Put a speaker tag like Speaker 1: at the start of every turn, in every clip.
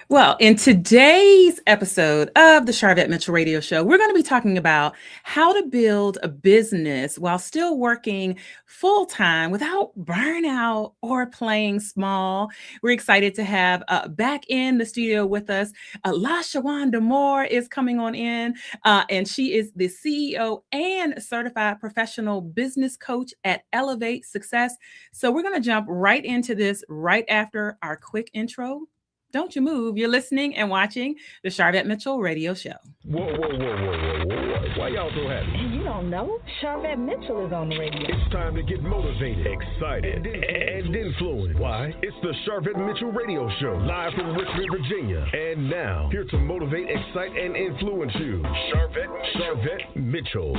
Speaker 1: Well, in today's episode of the Sharvette Mitchell Radio Show, we're going to be talking about how to build a business while still working full time without burnout or playing small. We're excited to have back in the studio with us. LaShawanda Moore is coming on in, and she is the CEO and certified professional business coach at Elevate Success. So we're going to jump right into this right after our quick intro. Don't you move. You're listening and watching the Sharvette Mitchell Radio Show.
Speaker 2: Whoa. Why y'all so happy?
Speaker 3: You don't know? Sharvette Mitchell is on the radio.
Speaker 2: It's time to get motivated, excited, and influenced. Why? It's the Sharvette Mitchell Radio Show, live from Richmond, Virginia. And now, here to motivate, excite, and influence you, Sharvette Mitchell.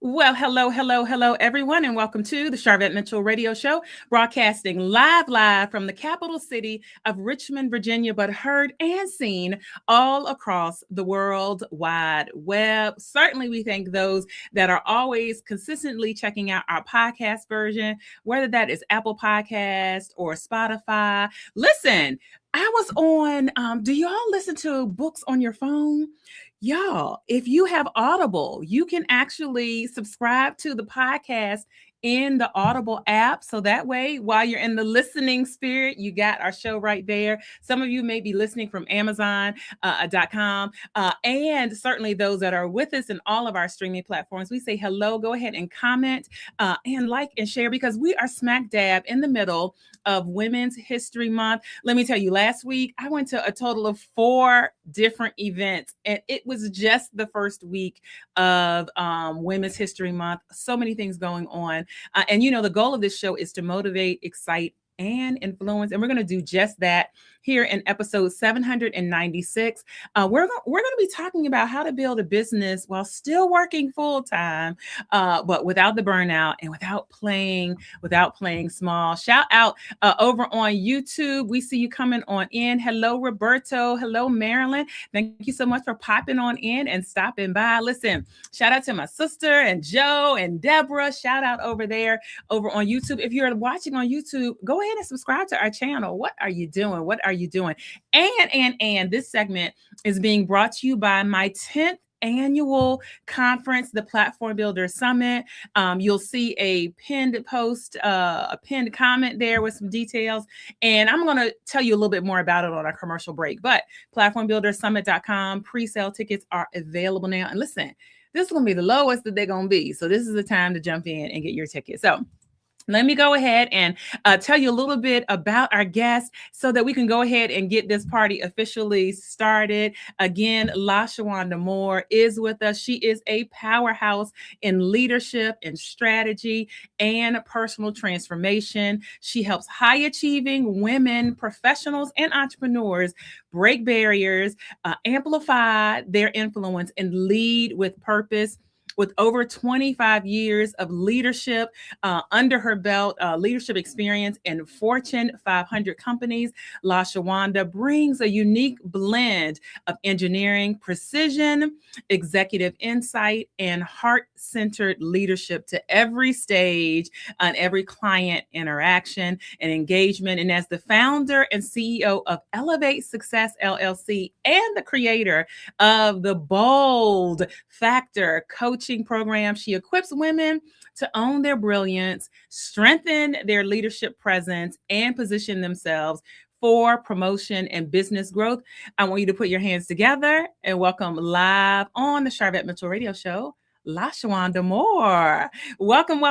Speaker 1: Well, hello, everyone, and welcome to the Sharvette Mitchell Radio Show, broadcasting live from the capital city of Richmond, Virginia, but heard and seen all across the World Wide Web. Certainly, we thank those that are always consistently checking out our podcast version, whether that is Apple Podcast or Spotify. Listen, I was on, do y'all listen to books on your phone? Y'all, if you have Audible, you can actually subscribe to the podcast in the Audible app. So that way, while you're in the listening spirit, you got our show right there. Some of you may be listening from Amazon.com. And certainly those that are with us in all of our streaming platforms, we say hello. Go ahead and comment and like and share, because we are smack dab in the middle of Women's History Month. Let me tell you, last week, I went to a total of 4 different events, and it was just the first week of Women's History Month. So many things going on. And you know, the goal of this show is to motivate, excite, and influence. And we're going to do just that here in episode 796. We're going to be talking about how to build a business while still working full time, but without the burnout and without playing small. Shout out over on YouTube. We see you coming on in. Hello, Roberto. Hello, Marilyn. Thank you so much for popping on in and stopping by. Listen, shout out to my sister and Joe and Deborah. Shout out over there over on YouTube. If you're watching on YouTube, go ahead and subscribe to our channel. What are you doing? And this segment is being brought to you by my 10th annual conference, the Platform Builder Summit. You'll see a pinned post, a pinned comment there with some details. And I'm going to tell you a little bit more about it on our commercial break. But platformbuildersummit.com, pre-sale tickets are available now. And listen, this is going to be the lowest that they're going to be. So this is the time to jump in and get your ticket. So let me go ahead and tell you a little bit about our guest so that we can go ahead and get this party officially started. Again, LaShawanda Moore is with us. She is a powerhouse in leadership and strategy and personal transformation. She helps high-achieving women, professionals, and entrepreneurs break barriers, amplify their influence, and lead with purpose. With over 25 years of leadership under her belt, leadership experience in Fortune 500 companies, LaShawanda brings a unique blend of engineering, precision, executive insight, and heart-centered leadership to every stage and every client interaction and engagement. And as the founder and CEO of Elevate Success LLC and the creator of the Bold Factor coaching program, she equips women to own their brilliance, strengthen their leadership presence, and position themselves for promotion and business growth. I want you to put your hands together and welcome live on the Sharvette Mitchell Radio Show, LaShawanda Moore. Welcome.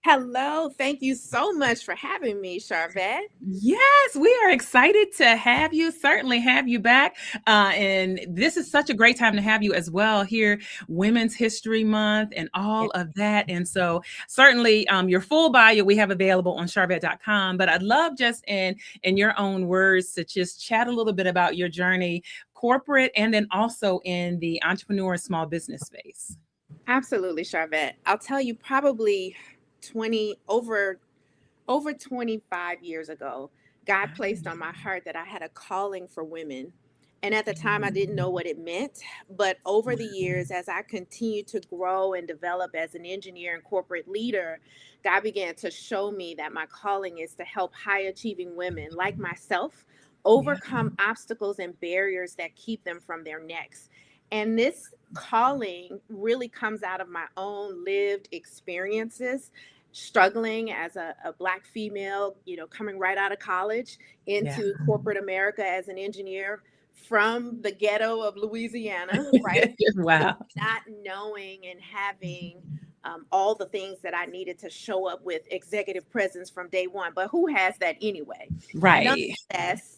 Speaker 4: Hello. Thank you so much for having me, Sharvette.
Speaker 1: Yes, we are excited to have you, certainly have you back. And this is such a great time to have you as well here, Women's History Month and all of that. And so certainly your full bio we have available on Sharvette.com, but I'd love just in your own words to just chat a little bit about your journey, corporate, and then also in the entrepreneur and small business space.
Speaker 4: Absolutely, Sharvette. I'll tell you, probably over 25 years ago, God placed on my heart that I had a calling for women. And at the time, I didn't know what it meant. But over the years, as I continued to grow and develop as an engineer and corporate leader, God began to show me that my calling is to help high achieving women like myself
Speaker 1: Yeah.
Speaker 4: overcome obstacles and barriers that keep them from their next. And this calling really comes out of my own lived experiences, struggling as a Black female, coming right out of college
Speaker 1: Yeah.
Speaker 4: into corporate America as an engineer from the ghetto of Louisiana, right?
Speaker 1: Wow.
Speaker 4: Not knowing and having all the things that I needed to show up with executive presence from day one. But who has that anyway?
Speaker 1: Right.
Speaker 4: Nonetheless,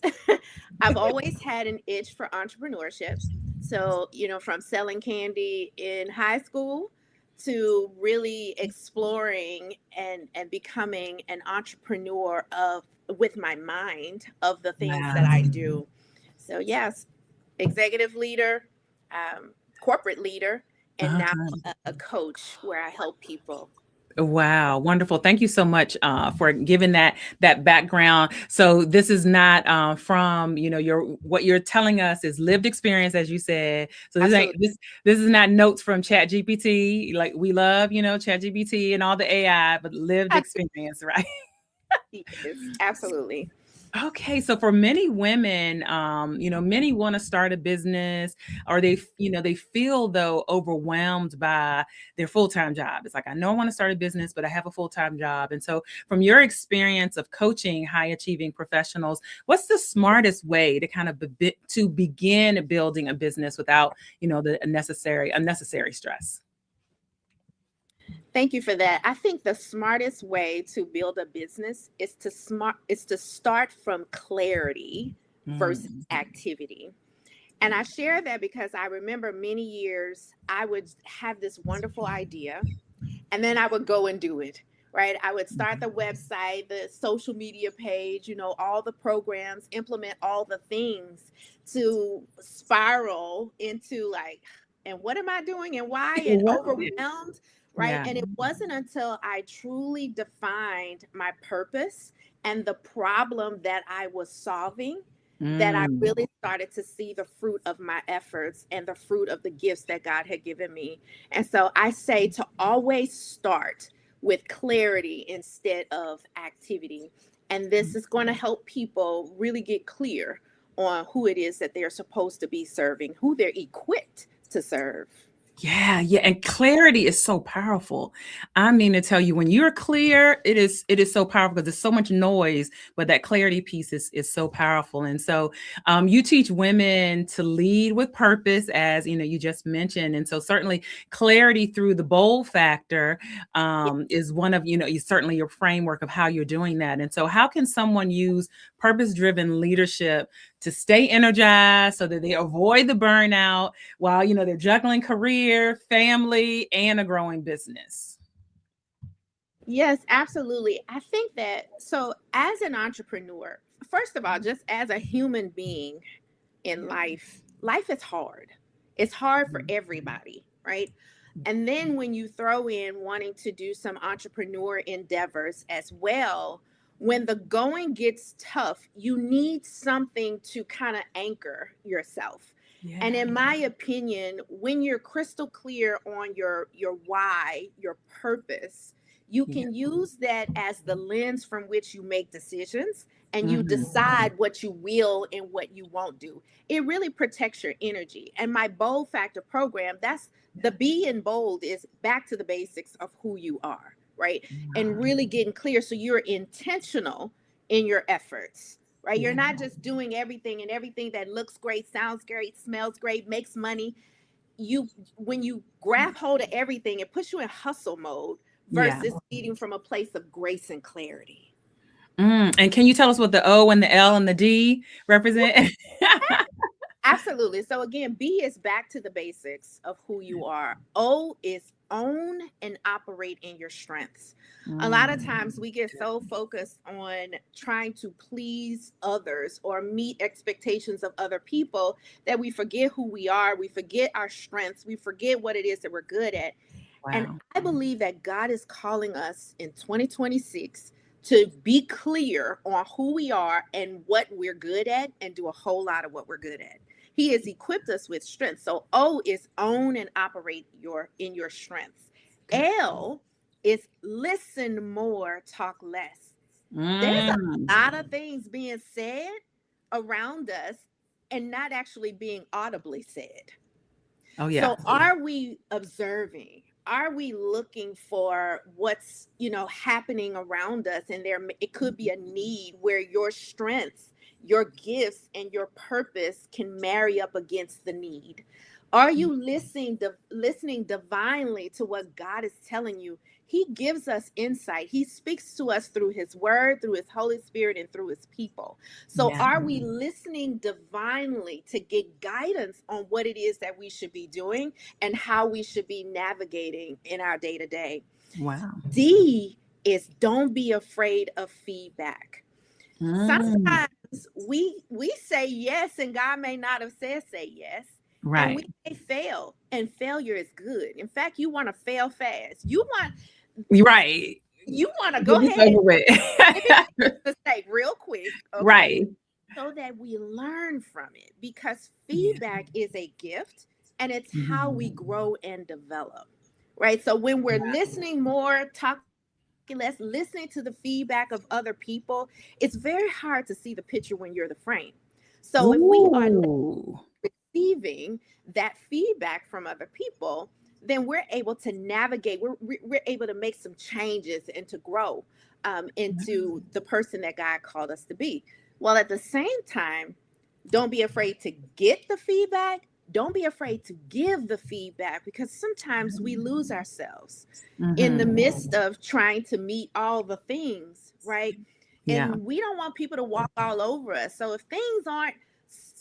Speaker 4: I've always had an itch for entrepreneurship. So, from selling candy in high school to really exploring and becoming an entrepreneur with my mind of the things that I
Speaker 1: Wow.
Speaker 4: do. So yes, executive leader, corporate leader, and now
Speaker 1: Uh-huh.
Speaker 4: a coach where I help people.
Speaker 1: Wow, wonderful. Thank you so much for giving that background. So this is not from, your what you're telling us is lived experience, as you said. So this ain't
Speaker 4: Absolutely.
Speaker 1: this is not notes from Chat GPT. Like we love, Chat GPT and all the AI, but lived experience, right?
Speaker 4: Yes, absolutely.
Speaker 1: Okay, so for many women, many want to start a business, or they feel though overwhelmed by their full-time job. It's like, I know I want to start a business, but I have a full-time job. And so from your experience of coaching high achieving professionals, what's the smartest way to kind of to begin building a business without, the unnecessary stress?
Speaker 4: Thank you for that. I think the smartest way to build a business is to start from clarity versus
Speaker 1: Mm.
Speaker 4: activity. And I share that because I remember many years I would have this wonderful idea and then I would go and do it. Right. I would start the website, the social media page, all the programs, implement all the things to spiral into like, and what am I doing and why, and
Speaker 1: What?
Speaker 4: overwhelmed. Right.
Speaker 1: Yeah.
Speaker 4: And it wasn't until I truly defined my purpose and the problem that I was solving that I
Speaker 1: Mm.
Speaker 4: really started to see the fruit of my efforts and the fruit of the gifts that God had given me. And so I say to always start with clarity instead of activity. And this is going to help people really get clear on who it is that they're supposed to be serving, who they're equipped to serve.
Speaker 1: Yeah, and clarity is so powerful. I mean to tell you, when you're clear, it is so powerful because there's so much noise, but that clarity piece is so powerful. And so, you teach women to lead with purpose, as you just mentioned. And so, certainly, clarity through the bold factor is one of certainly your framework of how you're doing that. And so, how can someone use purpose-driven leadership to stay energized so that they avoid the burnout while they're juggling career, family, and a growing business?
Speaker 4: Yes, absolutely. I think that so as an entrepreneur, first of all, just as a human being in life, life is hard. It's hard for everybody, right? And then when you throw in wanting to do some entrepreneur endeavors as well, when the going gets tough, you need something to kind of anchor yourself. And
Speaker 1: Yeah.
Speaker 4: in my opinion, when you're crystal clear on your why, your purpose, you
Speaker 1: Yeah.
Speaker 4: can use that as the lens from which you make decisions and you
Speaker 1: Mhm.
Speaker 4: decide what you will and what you won't do. It really protects your energy. And my bold factor program, that's the B in bold is back to the basics of who you are, right? And really getting clear so you're intentional in your efforts, right? You're
Speaker 1: Yeah.
Speaker 4: not just doing everything and everything that looks great, sounds great, smells great, makes money. You when you grab hold of everything, it puts you in hustle mode
Speaker 1: Yeah.
Speaker 4: versus leading from a place of grace and clarity.
Speaker 1: And can you tell us what the O and the L and the D represent?
Speaker 4: Absolutely. So again, B is back to the basics of who you are. O is own and operate in your strengths. A lot of times we get so focused on trying to please others or meet expectations of other people that we forget who we are. We forget our strengths. We forget what it is that we're good at. And
Speaker 1: Wow.
Speaker 4: I believe that God is calling us in 2026 to be clear on who we are and what we're good at and do a whole lot of what we're good at. He has equipped us with strength. So O is own and operate in your strengths. L is listen more, talk less. There's a lot of things being said around us and not actually being audibly said.
Speaker 1: Oh yeah.
Speaker 4: So are we observing? Are we looking for what's, happening around us? And it could be a need where your strengths, your gifts, and your purpose can marry up against the need. Are you listening divinely to what God is telling you? He gives us insight. He speaks to us through his word, through his Holy Spirit, and through his people. So are we listening divinely to get guidance on what it is that we should be doing and how we should be navigating in our day-to-day?
Speaker 1: Wow.
Speaker 4: D is don't be afraid of feedback. Sometimes we say yes and God may not have said say yes.
Speaker 1: Right.
Speaker 4: And we may fail, and failure is good. In fact, you want to fail fast. You want to go ahead and make a mistake real quick. Okay?
Speaker 1: Right.
Speaker 4: So that we learn from it, because feedback is a gift and it's how we grow and develop. Right. So when we're listening more, talking less, listening to the feedback of other people, it's very hard to see the picture when you're the frame. So if we are receiving that feedback from other people, then we're able to navigate, we're able to make some changes and to grow into the person that God called us to be. While at the same time, don't be afraid to get the feedback. Don't be afraid to give the feedback, because sometimes we lose ourselves in the midst of trying to meet all the things, right? And we don't want people to walk all over us. So if things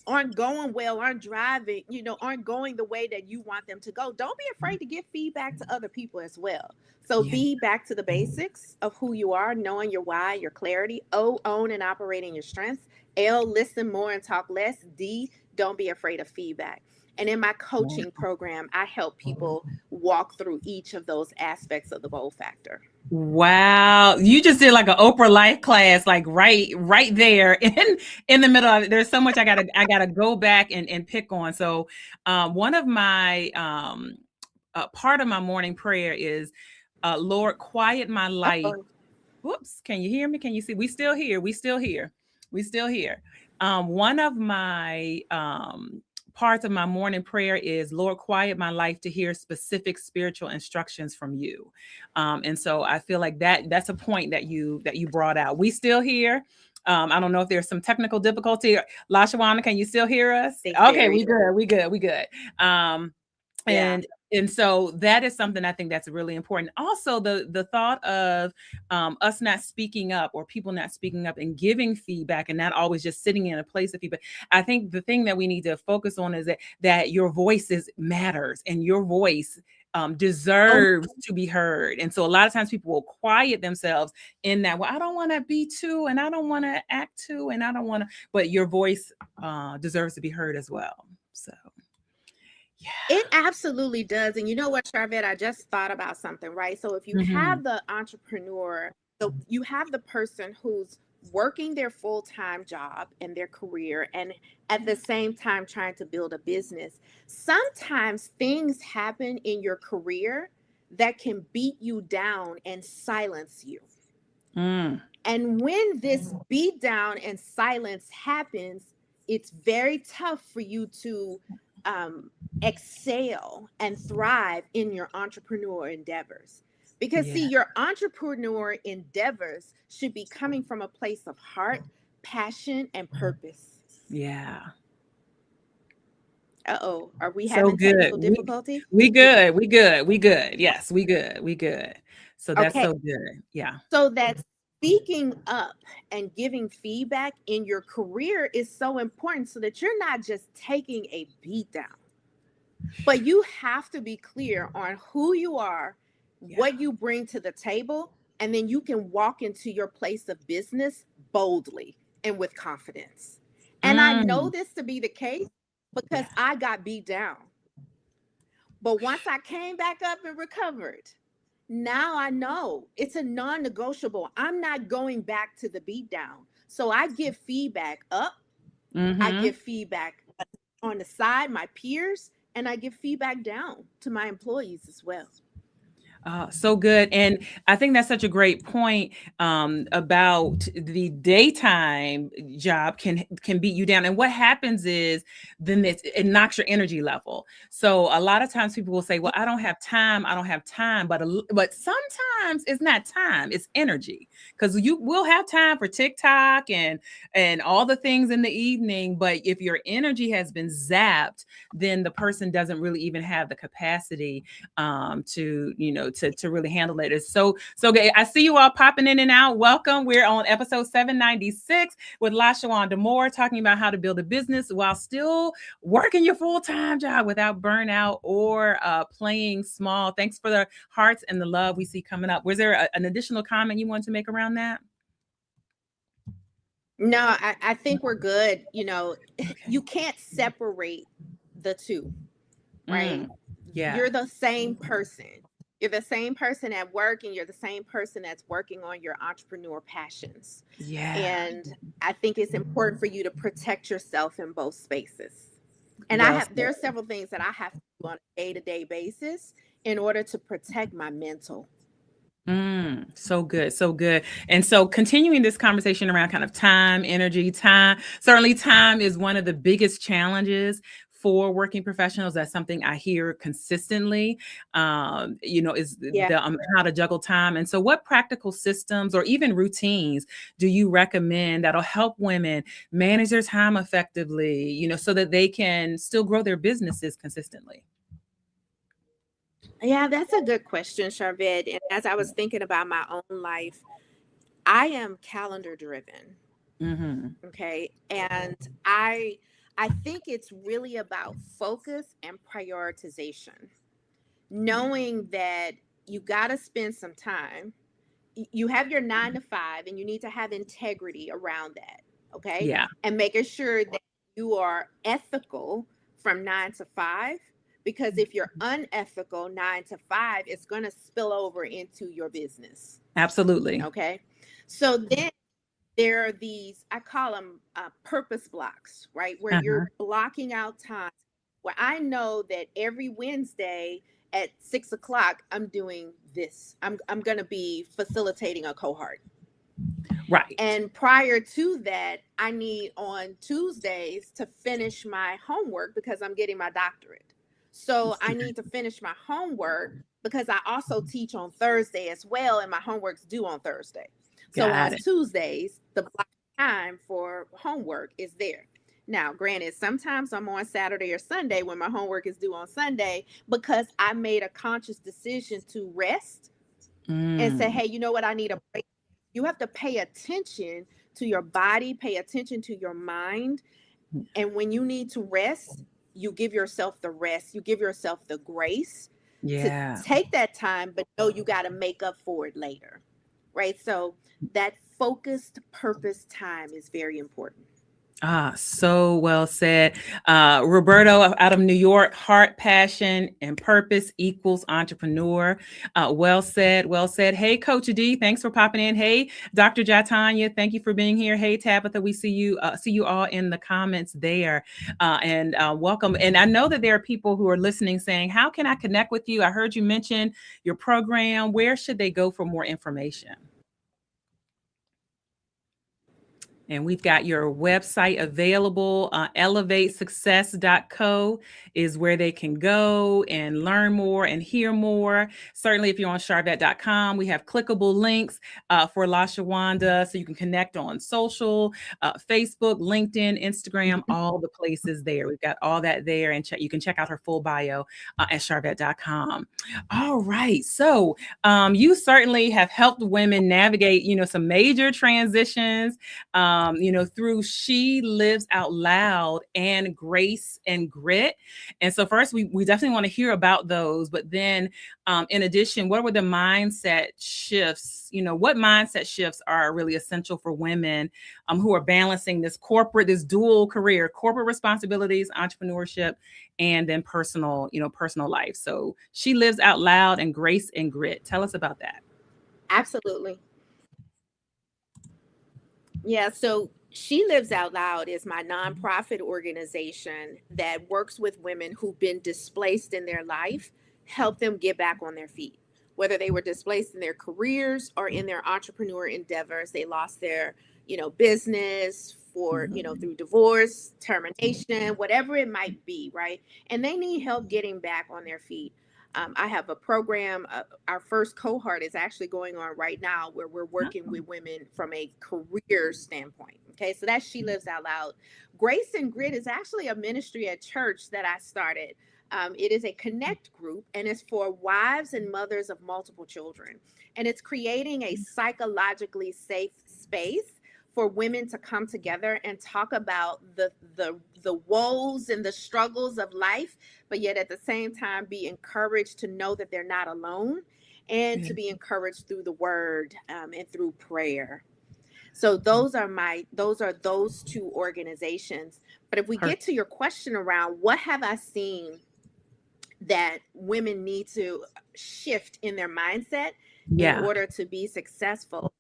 Speaker 4: aren't going well, aren't driving, aren't going the way that you want them to go, don't be afraid to give feedback to other people as well. So be back to the basics of who you are, knowing your why, your clarity. O, own and operate in your strengths. L, listen more and talk less. D, don't be afraid of feedback. And in my coaching program, I help people walk through each of those aspects of the bold factor.
Speaker 1: Wow. You just did like an Oprah life class, like right there in the middle of it. There's so much I gotta go back and pick on. So one of my part of my morning prayer is Lord, quiet my life. Whoops, can you hear me? Can you see? We still here. One of my parts of my morning prayer is, Lord, quiet my life to hear specific spiritual instructions from you. And so I feel like that's a point that you brought out. We still here. I don't know if there's some technical difficulty. LaShawanda, can you still hear us? Okay, we good. And so that is something I think that's really important. Also, the thought of us not speaking up, or people not speaking up and giving feedback, and not always just sitting in a place of feedback. I think the thing that we need to focus on is that your voice matters, and your voice deserves to be heard. And so a lot of times people will quiet themselves in that, well, I don't want to be too, and I don't want to act too, and I don't want to, but your voice deserves to be heard as well. So. Yeah.
Speaker 4: It absolutely does. And you know what, Sharvette, I just thought about something, right? So if you have the entrepreneur, so you have the person who's working their full-time job and their career, and at the same time trying to build a business, sometimes things happen in your career that can beat you down and silence you. And when this beat down and silence happens, it's very tough for you to excel and thrive in your entrepreneur endeavors. Because see, your entrepreneur endeavors should be coming from a place of heart, passion, and purpose.
Speaker 1: Yeah.
Speaker 4: Are we having technical difficulty?
Speaker 1: We good. Yes, we good. So that's so good. Yeah.
Speaker 4: So that speaking up and giving feedback in your career is so important, so that you're not just taking a beat down, but you have to be clear on who you are, what you bring to the table, and then you can walk into your place of business boldly and with confidence. And I know this to be the case because I got beat down. But once I came back up and recovered, now I know it's a non-negotiable. I'm not going back to the beat down. So I give feedback up. I give feedback on the side, my peers, and I give feedback down to my employees as well.
Speaker 1: So good. And I think that's such a great point about the daytime job can beat you down. And what happens is then it knocks your energy level. So a lot of times people will say, well, I don't have time. I don't have time. But sometimes it's not time, it's energy, because you will have time for TikTok and all the things in the evening. But if your energy has been zapped, then the person doesn't really even have the capacity to really handle it. It's so good. I see you all popping in and out. Welcome. We're on episode 796 with LaShawanda Moore, talking about how to build a business while still working your full-time job without burnout or playing small. Thanks for the hearts and the love we see coming up. Was there an additional comment you wanted to make around that?
Speaker 4: No, I think we're good. You can't separate the two, right?
Speaker 1: Yeah.
Speaker 4: You're the same person. You're the same person at work, and you're the same person that's working on your entrepreneur passions.
Speaker 1: Yeah.
Speaker 4: And I think it's important for you to protect yourself in both spaces. And there are several things that I have to do on a day-to-day basis in order to protect my mental.
Speaker 1: So good. So good. And so continuing this conversation around kind of time, energy, time, certainly time is one of the biggest challenges for working professionals. That's something I hear consistently, is how to juggle time. And so what practical systems or even routines do you recommend that'll help women manage their time effectively, so that they can still grow their businesses consistently?
Speaker 4: Yeah, that's a good question, Sharvette. And as I was thinking about my own life, I am calendar driven. Okay. And I think it's really about focus and prioritization. Knowing that you got to spend some time. You have your 9 to 5, and you need to have integrity around that. Okay.
Speaker 1: Yeah.
Speaker 4: And making sure that you are ethical from 9 to 5. Because if you're unethical 9 to 5, it's going to spill over into your business.
Speaker 1: Absolutely.
Speaker 4: Okay. So then there are these, I call them purpose blocks, right? Where you're blocking out time, where I know that every Wednesday at 6 o'clock, I'm doing this. I'm going to be facilitating a cohort.
Speaker 1: Right.
Speaker 4: And prior to that, I need on Tuesdays to finish my homework because I'm getting my doctorate. So I need to finish my homework because I also teach on Thursday as well, and my homework's due on Thursday. So on Tuesdays, the block time for homework is there. Now, granted, sometimes I'm on Saturday or Sunday when my homework is due on Sunday because I made a conscious decision to rest and say, hey, you know what? I need a break. You have to pay attention to your body, pay attention to your mind. And when you need to rest, you give yourself the rest, you give yourself the grace to take that time, but no, you got to make up for it later, right? So that focused purpose time is very important.
Speaker 1: So well said. Roberto out of New York, heart, passion, and purpose equals entrepreneur. Well said. Well said. Hey, Coach D, thanks for popping in. Hey, Dr. Jatanya, thank you for being here. Hey, Tabitha, we see you all in the comments there. And welcome. And I know that there are people who are listening saying, how can I connect with you? I heard you mention your program. Where should they go for more information? And we've got your website available. ElevateSuccess.co is where they can go and learn more and hear more. Certainly, if you're on Sharvette.com, we have clickable links for LaShawanda, so you can connect on social, Facebook, LinkedIn, Instagram, all the places there. We've got all that there, and you can check out her full bio at Sharvette.com. All right. So you certainly have helped women navigate, some major transitions. Through She Lives Out Loud and Grace and Grit. And so first, we definitely want to hear about those. But then in addition, what were the mindset shifts? What mindset shifts are really essential for women who are balancing this dual career, corporate responsibilities, entrepreneurship, and then personal life. So She Lives Out Loud and Grace and Grit. Tell us about that.
Speaker 4: Absolutely. Yeah. So She Lives Out Loud is my nonprofit organization that works with women who've been displaced in their life, help them get back on their feet. Whether they were displaced in their careers or in their entrepreneur endeavors, they lost their, business for, through divorce, termination, whatever it might be, right? And they need help getting back on their feet. I have a program. Our first cohort is actually going on right now where we're working with women from a career standpoint. Okay, so that's She Lives Out Loud. Grace and Grit is actually a ministry at church that I started. It is a connect group, and it's for wives and mothers of multiple children. And it's creating a psychologically safe space for women to come together and talk about the woes and the struggles of life, but yet at the same time be encouraged to know that they're not alone, and to be encouraged through the word and through prayer. So those are those two organizations. But if we get to your question around what have I seen that women need to shift in their mindset in order to be successful,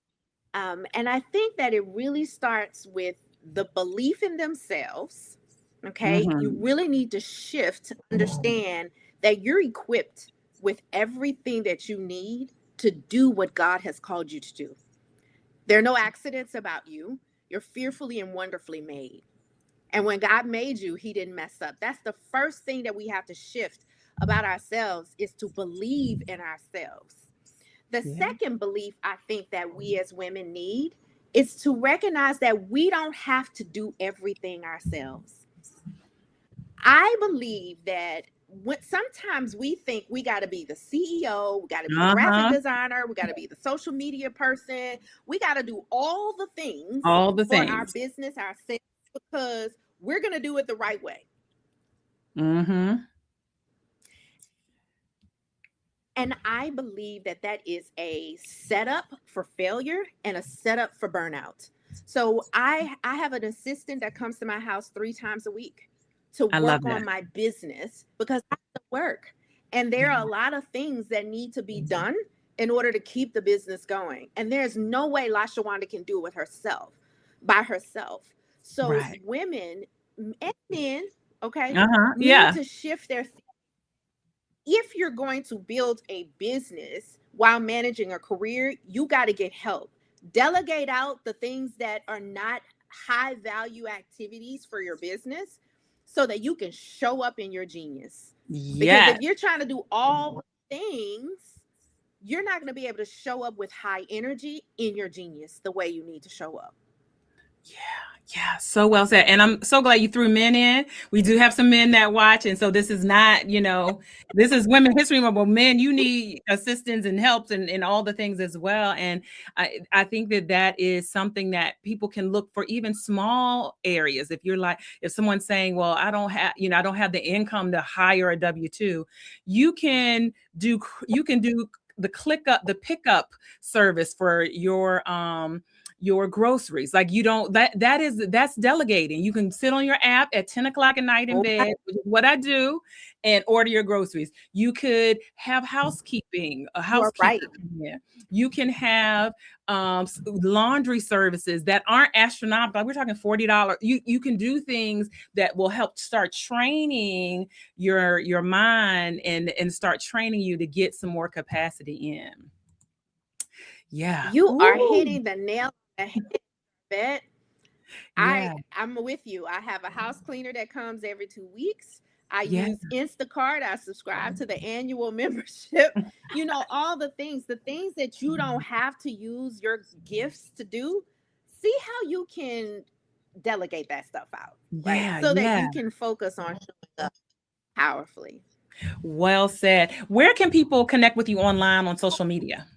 Speaker 4: and I think that it really starts with the belief in themselves. Okay. You really need to shift to understand that you're equipped with everything that you need to do what God has called you to do. There are no accidents about you. You're fearfully and wonderfully made. And when God made you, he didn't mess up. That's the first thing that we have to shift about ourselves, is to believe in ourselves. The second belief I think that we as women need is to recognize that we don't have to do everything ourselves. I believe that sometimes we think we got to be the CEO, we got to be the graphic designer, we got to be the social media person, we got to do all the things for our business, ourselves, because we're going to do it the right way. And I believe that that is a setup for failure and a setup for burnout. So I have an assistant that comes to my house 3 times a week to work on my business, because I have to work. And there are a lot of things that need to be done in order to keep the business going. And there's no way LaShawanda can do it by herself. So women and men, need to shift their if you're going to build a business while managing a career, you got to get help. Delegate out the things that are not high value activities for your business so that you can show up in your genius. Because if you're trying to do all things, you're not going to be able to show up with high energy in your genius the way you need to show up.
Speaker 1: Yeah, so well said. And I'm so glad you threw men in. We do have some men that watch. And so this is not, this is Women's History Month, but men, you need assistance and helps and all the things as well. And I think that is something that people can look for, even small areas. If someone's saying, well, I don't have the income to hire a W-2, you can do the pickup service for your groceries. Like that's delegating. You can sit on your app at 10 o'clock at night in bed, which is what I do, and order your groceries. You could have housekeeping, You can have laundry services that aren't astronomical. We're talking $40. You can do things that will help start training your mind and start training you to get some more capacity in. Yeah.
Speaker 4: You are hitting the nail on the head. I'm with you. I have a house cleaner that comes every 2 weeks. I use Instacart. I subscribe to the annual membership. All the things that you don't have to use your gifts to do. See how you can delegate that stuff out, right? So that you can focus on showing up powerfully.
Speaker 1: Well said. Where can people connect with you online on social media?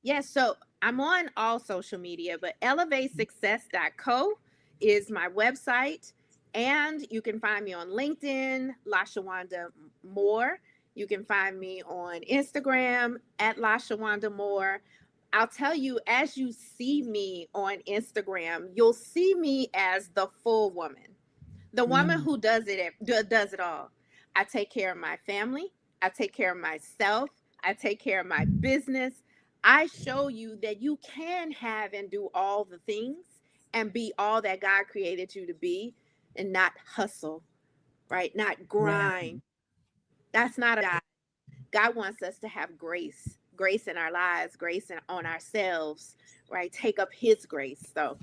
Speaker 4: Yes, so I'm on all social media, but elevatesuccess.co is my website. And you can find me on LinkedIn, LaShawanda Moore. You can find me on Instagram at LaShawanda Moore. I'll tell you, as you see me on Instagram, you'll see me as the full woman, the woman who does it all. I take care of my family. I take care of myself. I take care of my business. I show you that you can have and do all the things and be all that God created you to be, and not hustle, right? Not grind. That's not a God. God wants us to have grace in our lives, on ourselves, right? Take up his grace. So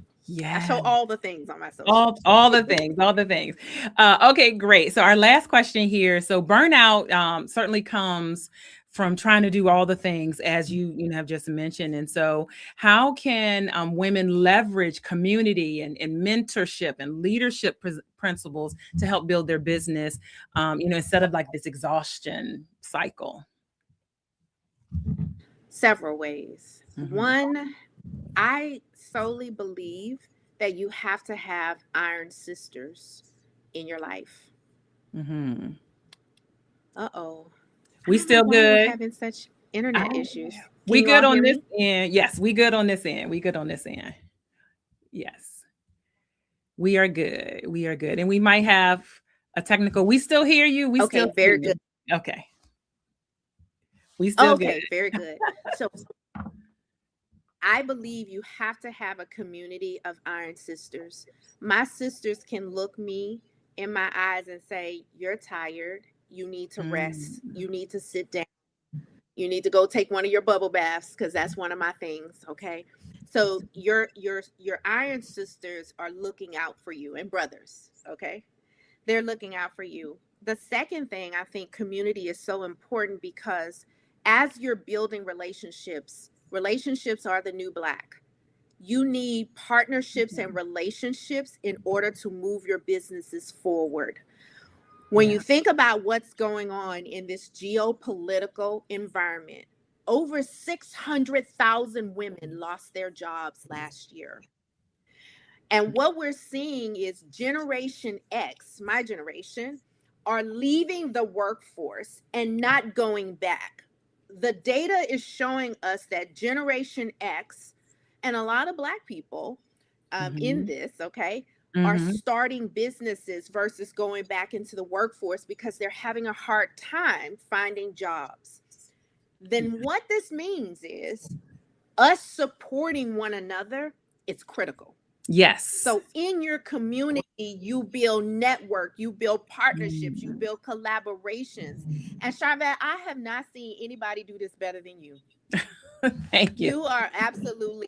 Speaker 4: I show all the things on my social.
Speaker 1: All the things. Okay, great. So our last question here. So burnout certainly comes from trying to do all the things, as you have just mentioned. And so how can women leverage community and mentorship and leadership principles to help build their business, instead of like this exhaustion cycle?
Speaker 4: Several ways. One, I solely believe that you have to have iron sisters in your life.
Speaker 1: We still good?
Speaker 4: We're having such internet issues.
Speaker 1: We good on this end? Yes, we good on this end. Yes, we are good. And we might have a technical. We still hear you. We still
Speaker 4: very good.
Speaker 1: Okay. We still good.
Speaker 4: Okay, very good. So I believe you have to have a community of iron sisters. My sisters can look me in my eyes and say, "You're tired. You need to rest. You need to sit down. You need to go take one of your bubble baths," because that's one of my things. Okay. So your iron sisters are looking out for you, and brothers. Okay. They're looking out for you. The second thing, I think community is so important, because as you're building relationships are the new black. You need partnerships and relationships in order to move your businesses forward. When you think about what's going on in this geopolitical environment, over 600,000 women lost their jobs last year. And what we're seeing is Generation X, my generation, are leaving the workforce and not going back. The data is showing us that Generation X and a lot of Black people in this, are starting businesses versus going back into the workforce because they're having a hard time finding jobs. Then what this means is us supporting one another is critical.
Speaker 1: Yes.
Speaker 4: So in your community, you build network, you build partnerships, you build collaborations. And Sharvette, I have not seen anybody do this better than you.
Speaker 1: Thank you.
Speaker 4: You are absolutely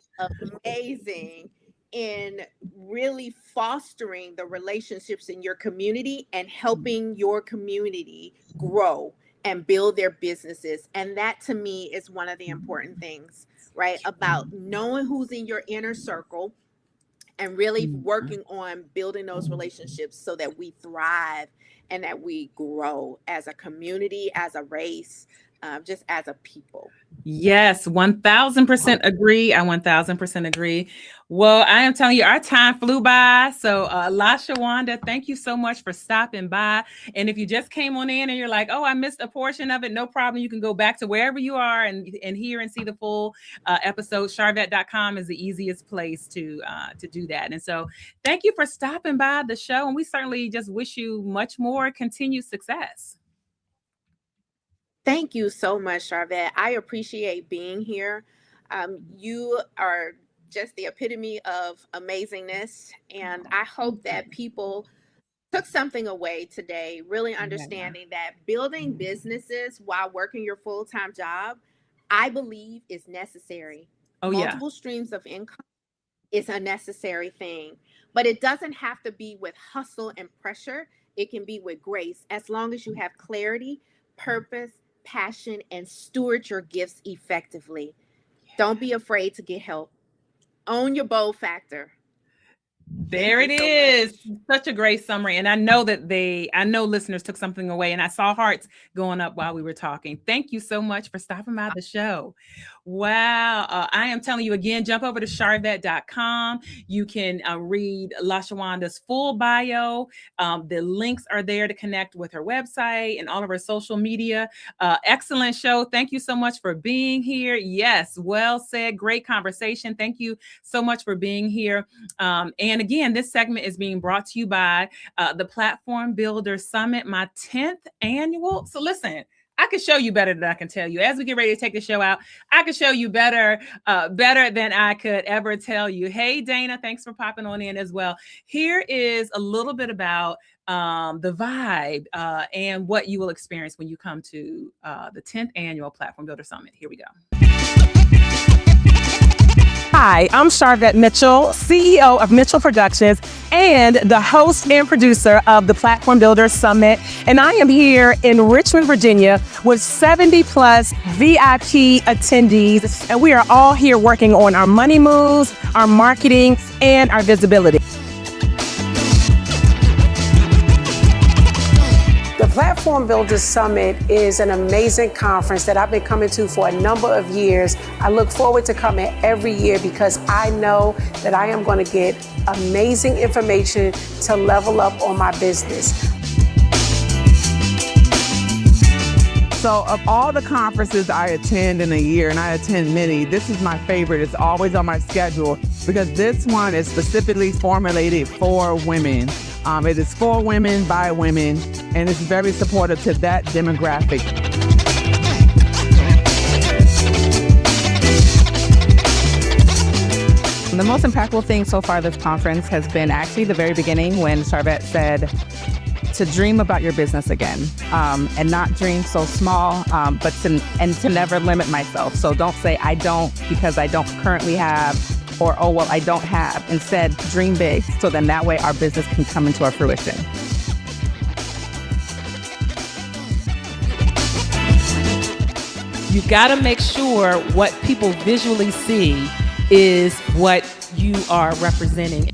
Speaker 4: amazing in really fostering the relationships in your community and helping your community grow and build their businesses. And that to me is one of the important things, right? About knowing who's in your inner circle and really working on building those relationships so that we thrive and that we grow as a community, as a race, just as a people.
Speaker 1: Yes, 1000% agree. I 1000% agree. Well, I am telling you, our time flew by. So LaShawanda, thank you so much for stopping by. And if you just came on in and you're like, oh, I missed a portion of it, no problem. You can go back to wherever you are and hear and see the full episode. Sharvette.com is the easiest place to do that. And so thank you for stopping by the show. And we certainly just wish you much more continued success.
Speaker 4: Thank you so much, Sharvette. I appreciate being here. You are just the epitome of amazingness. And I hope that people took something away today, really understanding that building businesses while working your full-time job, I believe is necessary. Multiple streams of income is a necessary thing, but it doesn't have to be with hustle and pressure. It can be with grace, as long as you have clarity, purpose, passion, and steward your gifts effectively. Don't be afraid to get help. Own your bold factor.
Speaker 1: There it is. Such a great summary. And I know that I know listeners took something away, and I saw hearts going up while we were talking. Thank you so much for stopping by the show. Wow. I am telling you again, jump over to Sharvette.com. You can read LaShawanda's full bio. The links are there to connect with her website and all of her social media. Excellent show. Thank you so much for being here. Yes, well said. Great conversation. Thank you so much for being here. And again, this segment is being brought to you by the Platform Builder Summit, my 10th annual. So listen, I could show you better than I can tell you. As we get ready to take the show out, I could show you better than I could ever tell you. Hey, Dana, thanks for popping on in as well. Here is a little bit about the vibe and what you will experience when you come to the 10th Annual Platform Builder Summit. Here we go.
Speaker 5: Hi, I'm Sharvette Mitchell, CEO of Mitchell Productions and the host and producer of the Platform Builder Summit. And I am here in Richmond, Virginia with 70 plus VIP attendees. And we are all here working on our money moves, our marketing, and our visibility.
Speaker 6: The Platform Builders Summit is an amazing conference that I've been coming to for a number of years. I look forward to coming every year because I know that I am going to get amazing information to level up on my business.
Speaker 7: So of all the conferences I attend in a year, and I attend many, this is my favorite. It's always on my schedule because this one is specifically formulated for women. It is for women, by women, and it's very supportive to that demographic.
Speaker 8: The most impactful thing so far this conference has been actually the very beginning when Sharvette said to dream about your business again, and not dream so small, but to never limit myself. So don't say I don't because I don't currently have, or oh well I don't have. Instead, dream big, so then that way our business can come into our fruition.
Speaker 9: You got to make sure what people visually see is what you are representing.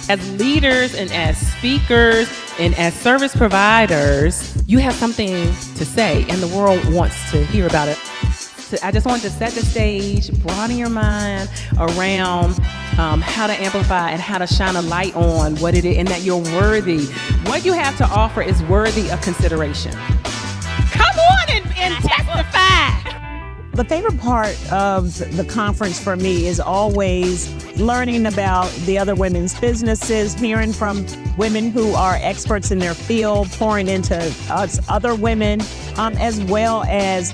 Speaker 9: As leaders and as speakers and as service providers, you have something to say and the world wants to hear about it. So I just wanted to set the stage, broaden your mind around how to amplify and how to shine a light on what it is and that you're worthy. What you have to offer is worthy of consideration. Come on and testify.
Speaker 5: The favorite part of the conference for me is always learning about the other women's businesses, hearing from women who are experts in their field, pouring into us other women, as well as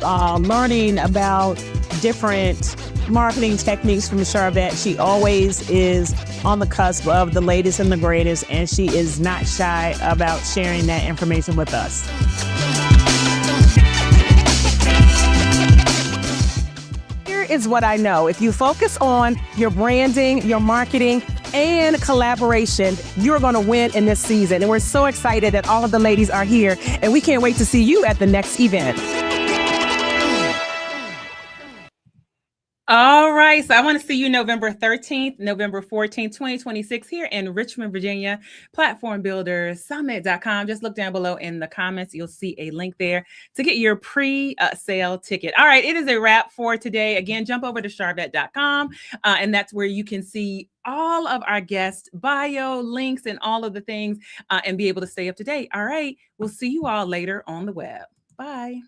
Speaker 5: learning about different marketing techniques from Sharvette. She always is on the cusp of the latest and the greatest, and she is not shy about sharing that information with us. Is what I know. If you focus on your branding, your marketing, and collaboration, you're going to win in this season. And we're so excited that all of the ladies are here, and we can't wait to see you at the next event.
Speaker 1: All right. So I want to see you November 13th, November 14th, 2026 here in Richmond, Virginia, platformbuildersummit.com. Just look down below in the comments. You'll see a link there to get your pre-sale ticket. All right. It is a wrap for today. Again, jump over to Sharvette.com and that's where you can see all of our guest bio, links, and all of the things and be able to stay up to date. All right. We'll see you all later on the web. Bye.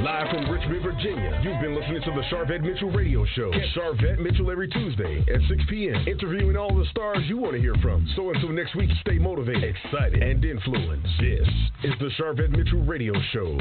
Speaker 2: Live from Richmond, Virginia, you've been listening to the Sharvette Mitchell Radio Show. Catch Sharvette Mitchell every Tuesday at 6 p.m., interviewing all the stars you want to hear from. So until next week, stay motivated, excited, and influenced. This is the Sharvette Mitchell Radio Show.